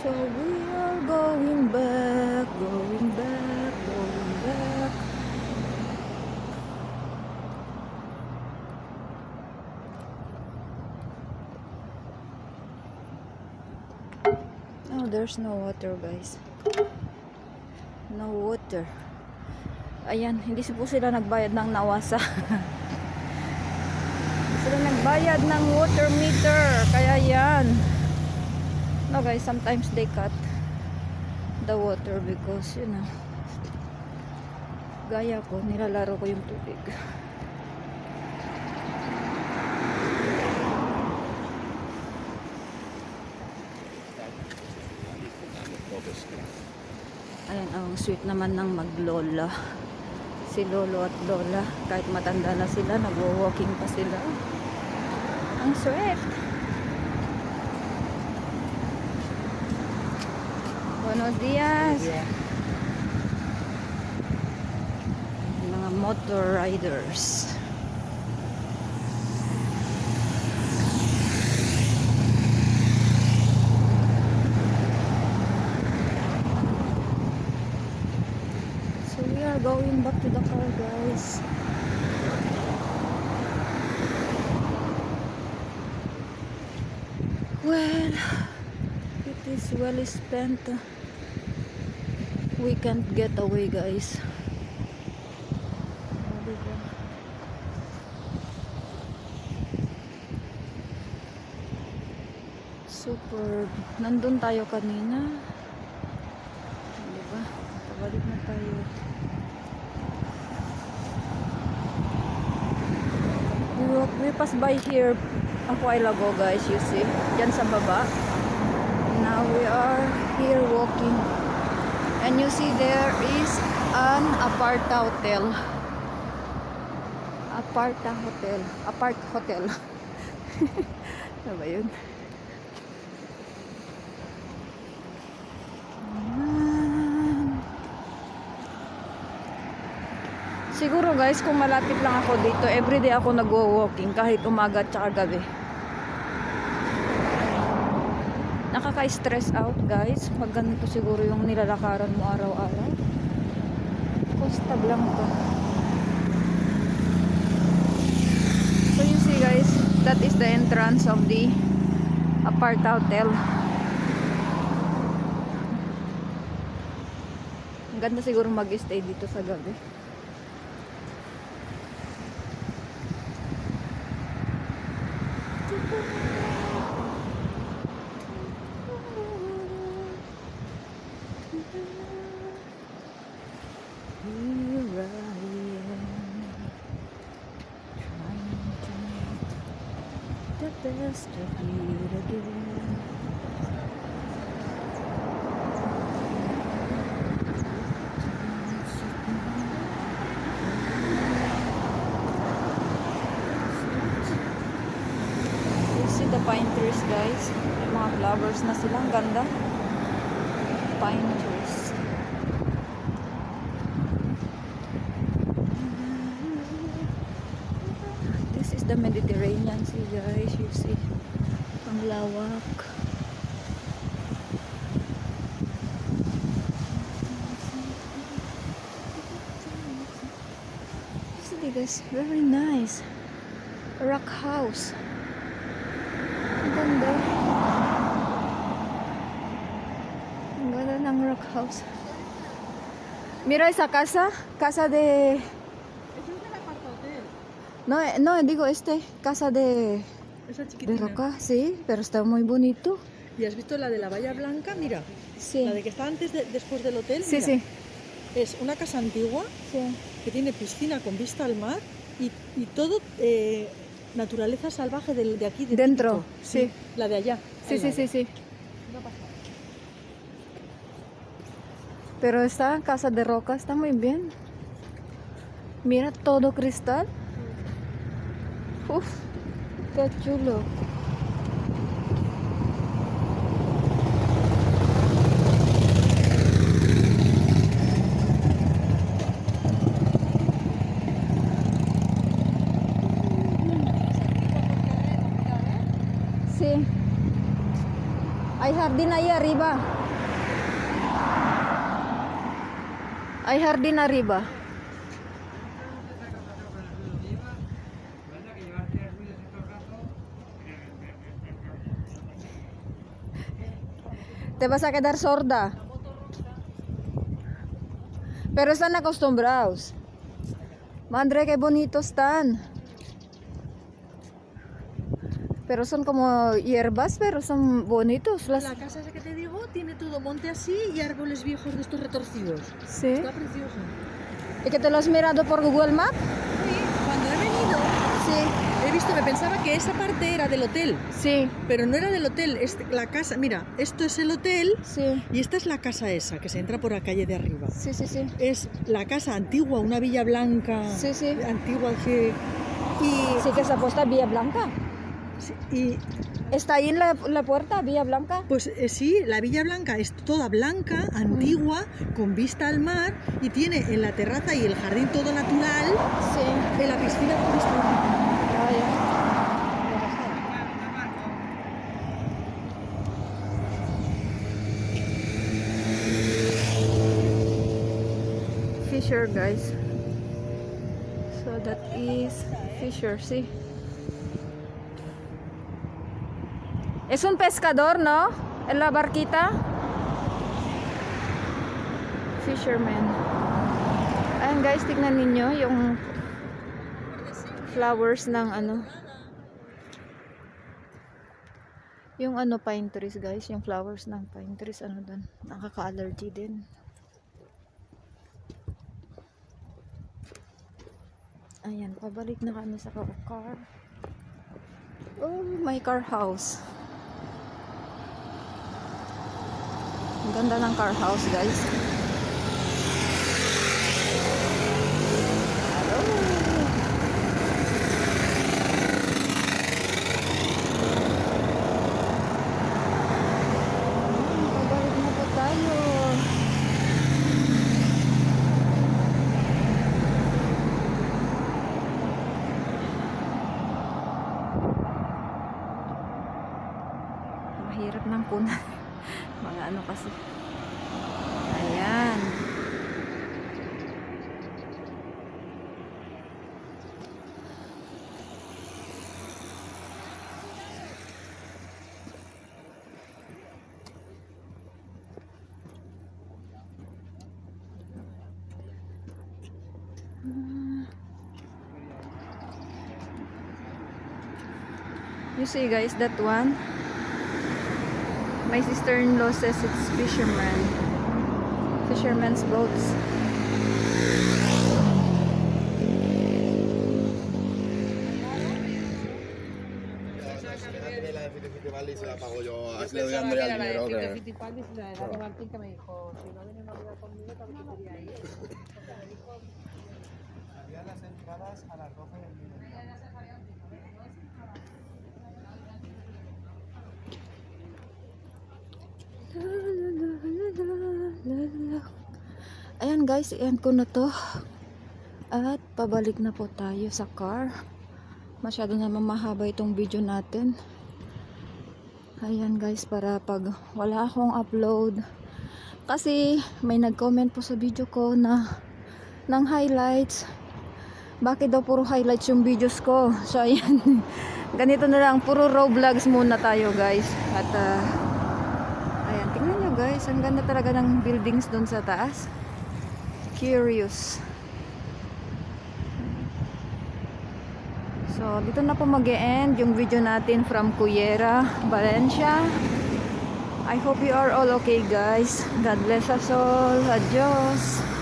So we are going back, going back, going back. Oh, there's no water, guys. No water. Ayan, hindi po sila nagbayad ng nawasa. Hindi sila nagbayad ng water meter. Kaya yan. No guys, sometimes they cut the water because, you know, gaya ko, nilalaro ko yung tubig. Ayan, ang sweet naman ng maglola. Si lolo at lola, kahit matanda na sila, nagwo-walking pa sila. Ang sweet. Buenos dias. Mga motor riders. So we are going back to the car, guys. Well, it is well spent. We can't get away, guys. Diba? Super. Nandun tayo kanina. Diba? Pabalik na tayo. We passed by here a while ago, guys. You see? Diyan sa baba. Now we are here walking. And you see there is an aparta hotel. Aparta hotel. Apart hotel. Ano ba yun? Siguro guys, kung malapit lang ako dito, everyday ako nagwo-walking kahit umaga at saka gabi. Nakaka-stress out, guys. Pag ganito siguro yung nilalakaran mo araw-araw. Costa Blanca. So you see, guys, that is the entrance of the Aparta Hotel. Ang ganda siguro mag-stay dito sa gabi. Here I am, trying to make the best of it again. You see the pine trees, guys? May mga flowers na sila. Ang ganda. Pine trees. The Mediterranean Sea, guys. You see, ang lawak. See, guys, very nice. Rock house. Ang ganda. Ang ganda ng rock house. Mira esa casa, casa de... No, no, digo casa de roca, sí, pero está muy bonito. ¿Y has visto la de la Valla Blanca? Mira, Sí. la de que está antes, después del hotel. Sí, mira. sí. Es una casa antigua Sí. que tiene piscina con vista al mar y todo naturaleza salvaje de aquí. Dentro, típico. sí. La de allá. Sí, al sí, lado. sí, sí. Una pasada. Pero esta casa de roca está muy bien. Mira todo cristal. Uf, qué chulo. Sí. Hay jardín ahí arriba. Hay jardín arriba. Te vas a quedar sorda. Pero están acostumbrados. Madre, qué bonitos están. Pero son como hierbas, pero son bonitos. La casa esa que te digo tiene todo monte así y árboles viejos de estos retorcidos. Sí. Está precioso. ¿Y que te lo has mirado por Google Maps? Sí, cuando he venido, Sí. he visto, me pensaba que esa parte era del hotel, Sí. pero no era del hotel, es la casa. Mira, esto es el hotel Sí. y esta es la casa esa, que se entra por la calle de arriba. Sí, sí, sí. Es la casa antigua, una villa blanca. Sí, sí. Antigua, sí. Y, Sí que se ha puesto Vía Blanca. y ¿Está ahí en la puerta, Vía Blanca? pues sí, la Villa Blanca es toda blanca, antigua, con vista al mar y tiene en la terraza y el jardín todo natural, Sí. en la piscina con vista al mar. Ah, ya. Fisher, guys. So that is Fisher, see? Es un pescador, ¿no? En la barquita. Fisherman. Ayan guys, tignan ninyo yung flowers ng ano. Yung ano pine trees guys, yung flowers ng pine trees ano doon. Nakaka-allergy din. Ayan, pabalik na kami sa car. Oh, my car house. Ang ganda ng car house, guys. Hello. Pabalik na po tayo. Mahirap ng punan. Mga ano kasi. Ayan. You see guys, that one. My sister-in-law says it's fisherman's boats. La de Fiti Fiti Valli se la pago yo, así le doy a Andrea el dinero. Que me dijo, si no viene Navidad conmigo, también quería ir. Había las entradas a las 12 del mediodía. Ayan guys, i-end ko na to. At pabalik na po tayo sa car. Masyado na mahaba itong video natin. Ayan guys, para pag wala akong upload. Kasi may nag-comment po sa video ko na ng highlights. Bakit daw puro highlights yung videos ko? So ayan, ganito na lang, puro raw vlogs muna tayo guys. At ayan, tingnan nyo guys, ang ganda talaga ng buildings doon sa taas. Curious. So dito na po mag-e-end yung video natin from Cullera, Valencia. I hope you are all okay guys. God bless us all. Adios.